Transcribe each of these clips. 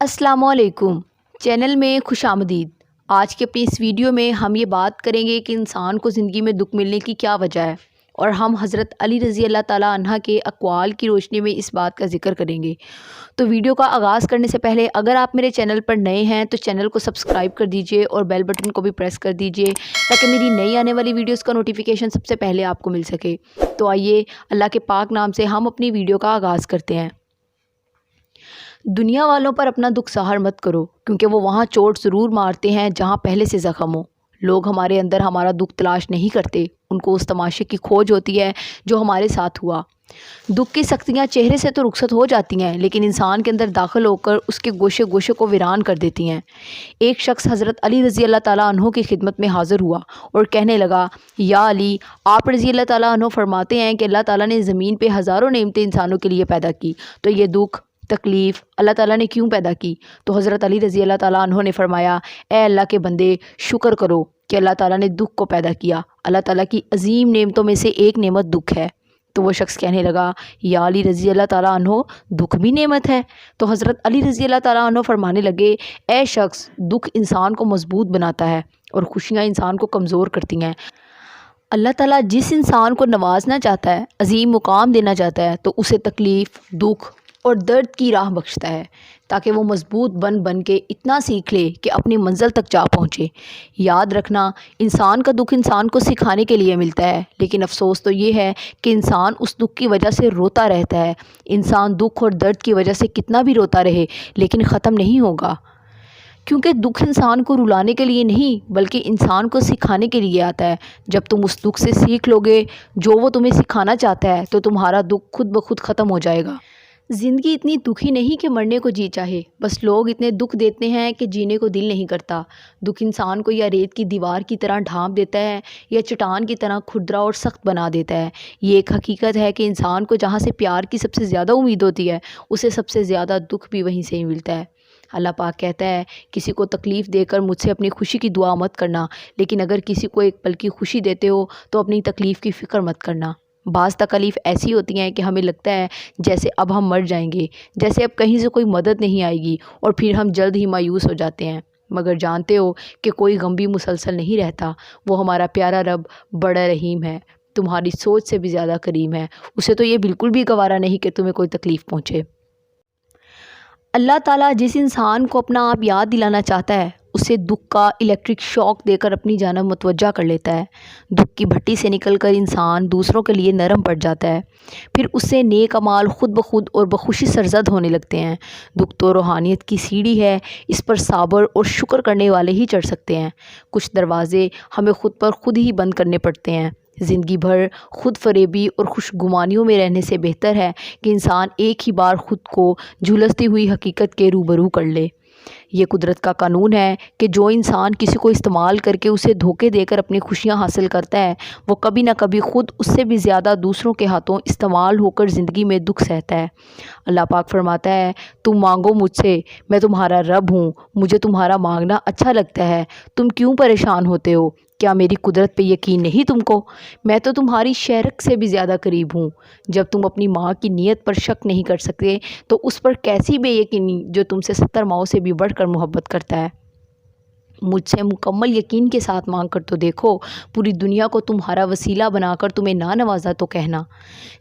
अस्सलाम वालेकुम। चैनल में खुश आमदीद। आज के अपनी इस वीडियो में हम ये बात करेंगे कि इंसान को ज़िंदगी में दुख मिलने की क्या वजह है, और हम हज़रत अली रज़ी अल्लाह ताला अन्हा के अक़वाल की रोशनी में इस बात का ज़िक्र करेंगे। तो वीडियो का आगाज़ करने से पहले अगर आप मेरे चैनल पर नए हैं तो चैनल को सब्सक्राइब कर दीजिए और बेल बटन को भी प्रेस कर दीजिए ताकि मेरी नई आने वाली वीडियोज़ का नोटिफिकेशन सबसे पहले आपको मिल सके। तो आइए अल्लाह के पाक नाम से हम अपनी वीडियो का आगाज़ करते हैं। दुनिया वालों पर अपना दुख ज़ाहिर मत करो, क्योंकि वो वहाँ चोट ज़रूर मारते हैं जहाँ पहले से ज़ख्म हो। लोग हमारे अंदर हमारा दुख तलाश नहीं करते, उनको उस तमाशे की खोज होती है जो हमारे साथ हुआ। दुख की सख्तियाँ चेहरे से तो रुखसत हो जाती हैं, लेकिन इंसान के अंदर दाखिल होकर उसके गोशे गोशे को वीरान कर देती हैं। एक शख्स हज़रत अली रज़ी अल्लाह ताला अन्हो की खिदमत में हाज़िर हुआ और कहने लगा, या अली, आप रज़ी अल्लाह ताला अन्हो फरमाते हैं कि अल्लाह ताला ने ज़मीन पे हज़ारों नेमतें इंसानों के लिए पैदा की, तो ये दुख तकलीफ़ अल्लाह ताला ने क्यों पैदा की? तो हज़रत अली रज़ी अल्लाह ताला अन्हो ने फरमाया, ए अल्लाह के बंदे, शुक्र करो कि अल्लाह ताला ने दुख को पैदा किया। अल्लाह ताला की अजीम नेमतों में से एक नेमत दुख है। तो वो शख्स कहने लगा, या अली रज़ी अल्लाह ताला अन्हो, दुख भी नेमत है? तो हज़रत अली रज़ी अल्लाह ताला अन्हो फरमाने लगे, ए शख्स, दुख इंसान को मजबूत बनाता है और खुशियाँ इंसान को कमज़ोर करती हैं। अल्लाह ताला जिस इंसान को नवाजना चाहता है, अजीम मुकाम देना चाहता है, तो उसे तकलीफ़, दुख और दर्द की राह बख्शता है, ताकि वो मजबूत बन बन के इतना सीख ले कि अपनी मंजिल तक जा पहुँचे। याद रखना, इंसान का दुख इंसान को सिखाने के लिए मिलता है, लेकिन अफसोस तो ये है कि इंसान उस दुख की वजह से रोता रहता है। इंसान दुख और दर्द की वजह से कितना भी रोता रहे, लेकिन ख़त्म नहीं होगा, क्योंकि दुख इंसान को रुलाने के लिए नहीं बल्कि इंसान को सिखाने के लिए आता है। जब तुम उस दुख से सीख लोगे जो वो तुम्हें सिखाना चाहता है, तो तुम्हारा दुख खुद ब खुद ख़त्म हो जाएगा। ज़िंदगी इतनी दुखी नहीं कि मरने को जी चाहे, बस लोग इतने दुख देते हैं कि जीने को दिल नहीं करता। दुख इंसान को या रेत की दीवार की तरह ढांप देता है या चट्टान की तरह खुरदरा और सख्त बना देता है। ये एक हकीकत है कि इंसान को जहाँ से प्यार की सबसे ज़्यादा उम्मीद होती है, उसे सबसे ज़्यादा दुख भी वहीं से ही मिलता है। अल्लाह पाक कहता है, किसी को तकलीफ़ देकर मुझसे अपनी खुशी की दुआ मत करना, लेकिन अगर किसी को एक पल की खुशी देते हो तो अपनी तकलीफ़ की फ़िक्र मत करना। बाज़ तकलीफ़ ऐसी होती हैं कि हमें लगता है जैसे अब हम मर जाएंगे, जैसे अब कहीं से कोई मदद नहीं आएगी, और फिर हम जल्द ही मायूस हो जाते हैं। मगर जानते हो कि कोई गम भी मुसलसल नहीं रहता। वो हमारा प्यारा रब बड़ा रहीम है, तुम्हारी सोच से भी ज़्यादा करीम है। उसे तो ये बिल्कुल भी गवारा नहीं कि तुम्हें कोई तकलीफ़ पहुँचे। अल्लाह ताला जिस इंसान को अपना आप याद दिलाना चाहता है, उसे दुख का इलेक्ट्रिक शॉक देकर अपनी जानब मुतवज्जा कर लेता है। दुख की भट्टी से निकलकर इंसान दूसरों के लिए नरम पड़ जाता है, फिर उससे नेक अमाल खुद ब खुद और बखुशी सरजद होने लगते हैं। दुख तो रूहानियत की सीढ़ी है, इस पर साबर और शुक्र करने वाले ही चढ़ सकते हैं। कुछ दरवाज़े हमें खुद पर खुद ही बंद करने पड़ते हैं। ज़िंदगी भर खुद फरेबी और खुशगुमानियों में रहने से बेहतर है कि इंसान एक ही बार खुद को झुलसती हुई हकीकत के रूबरू कर ले। ये कुदरत का कानून है कि जो इंसान किसी को इस्तेमाल करके उसे धोखे देकर अपनी खुशियाँ हासिल करता है, वो कभी ना कभी ख़ुद उससे भी ज़्यादा दूसरों के हाथों इस्तेमाल होकर ज़िंदगी में दुख सहता है। अल्लाह पाक फरमाता है, तुम मांगो मुझसे, मैं तुम्हारा रब हूँ, मुझे तुम्हारा मांगना अच्छा लगता है। तुम क्यों परेशान होते हो? क्या मेरी कुदरत पे यकीन नहीं तुमको? मैं तो तुम्हारी शहरक से भी ज़्यादा करीब हूँ। जब तुम अपनी माँ की नीयत पर शक नहीं कर सकते, तो उस पर कैसी बेयकीनी जो तुमसे 70 माओं से भी बढ़कर मोहब्बत करता है। मुझसे मुकम्मल यकीन के साथ मांग कर तो देखो, पूरी दुनिया को तुम्हारा वसीला बनाकर तुम्हें ना नवाजा तो कहना।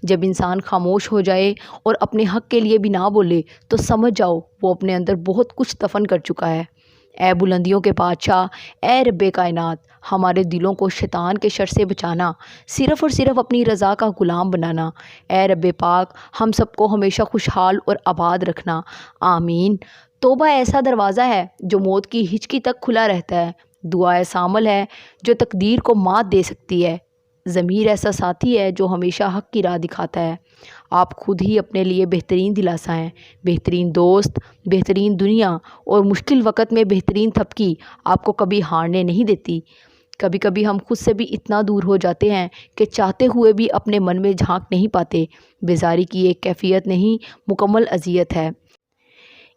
जब इंसान खामोश हो जाए और अपने हक़ के लिए भी ना बोले, तो समझ जाओ वो अपने अंदर बहुत कुछ दफन कर चुका है। ए बुलंदियों के बादशाह, ए रब्बे कायनात, हमारे दिलों को शैतान के शर से बचाना, सिर्फ़ और सिर्फ अपनी रज़ा का ग़ुलाम बनाना। ए रब्बे पाक, हम सबको हमेशा खुशहाल और आबाद रखना। आमीन। तौबा ऐसा दरवाज़ा है जो मौत की हिचकी तक खुला रहता है। दुआ ऐसा अमल है जो तकदीर को मात दे सकती है। ज़मीर ऐसा साथी है जो हमेशा हक़ की राह दिखाता है। आप खुद ही अपने लिए बेहतरीन दिलासा हैं, बेहतरीन दोस्त, बेहतरीन दुनिया, और मुश्किल वक़्त में बेहतरीन थपकी आपको कभी हारने नहीं देती। कभी कभी हम खुद से भी इतना दूर हो जाते हैं कि चाहते हुए भी अपने मन में झांक नहीं पाते। बेजारी की एक कैफियत नहीं, मुकम्मल अज़ियत है।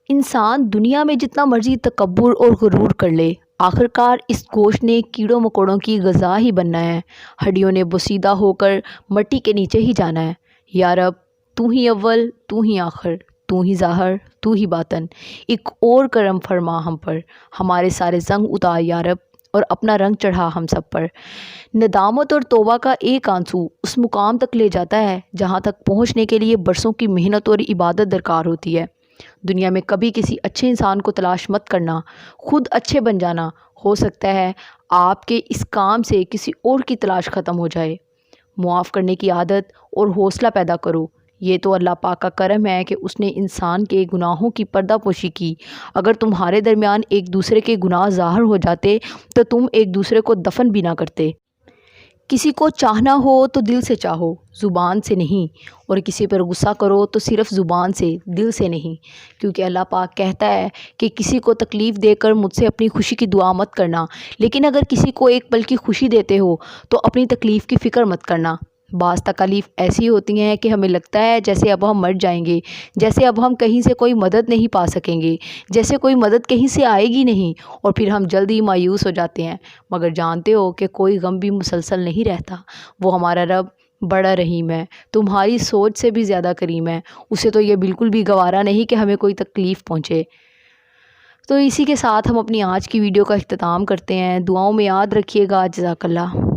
इंसान दुनिया में जितना मर्ज़ी तकब्बुर और गुरूर कर ले, आखिरकार इस गोश्त ने कीड़ों मकोड़ों की ग़िज़ा ही बनना है। हड्डियों ने बोसीदा होकर मट्टी के नीचे ही जाना है। या रब, तू ही अव्वल, तू ही आखिर, تو ہی ظاہر تو ہی باطن، ایک اور کرم فرما ہم پر، ہمارے سارے زنگ اتار یا رب، اور اپنا رنگ چڑھا ہم سب پر۔ ندامت اور توبہ کا ایک آنسو اس مقام تک لے جاتا ہے جہاں تک پہنچنے کے لیے برسوں کی محنت اور عبادت درکار ہوتی ہے۔ دنیا میں کبھی کسی اچھے انسان کو تلاش مت کرنا، خود اچھے بن جانا۔ ہو سکتا ہے آپ کے اس کام سے کسی اور کی تلاش ختم ہو جائے۔ معاف کرنے کی عادت اور حوصلہ پیدا کرو۔ یہ تو اللہ پاک کا کرم ہے کہ اس نے انسان کے گناہوں کی پردہ پوشی کی۔ اگر تمہارے درمیان ایک دوسرے کے گناہ ظاہر ہو جاتے تو تم ایک دوسرے کو دفن بھی نہ کرتے۔ کسی کو چاہنا ہو تو دل سے چاہو، زبان سے نہیں، اور کسی پر غصہ کرو تو صرف زبان سے، دل سے نہیں، کیونکہ اللہ پاک کہتا ہے کہ کسی کو تکلیف دے کر مجھ سے اپنی خوشی کی دعا مت کرنا، لیکن اگر کسی کو ایک پل کی خوشی دیتے ہو تو اپنی تکلیف کی فکر مت کرنا۔ بعض تکالیف ایسی ہوتی ہیں کہ ہمیں لگتا ہے جیسے اب ہم مر جائیں گے، جیسے اب ہم کہیں سے کوئی مدد نہیں پا سکیں گے، جیسے کوئی مدد کہیں سے آئے گی نہیں، اور پھر ہم جلد ہی مایوس ہو جاتے ہیں۔ مگر جانتے ہو کہ کوئی غم بھی مسلسل نہیں رہتا، وہ ہمارا رب بڑا رحیم ہے، تمہاری سوچ سے بھی زیادہ کریم ہے، اسے تو یہ بالکل بھی گوارا نہیں کہ ہمیں کوئی تکلیف پہنچے۔ تو اسی کے ساتھ ہم اپنی آج کی ویڈیو کا اختتام کرتے ہیں۔ دعاؤں میں یاد رکھیے گا۔ جزاک اللہ۔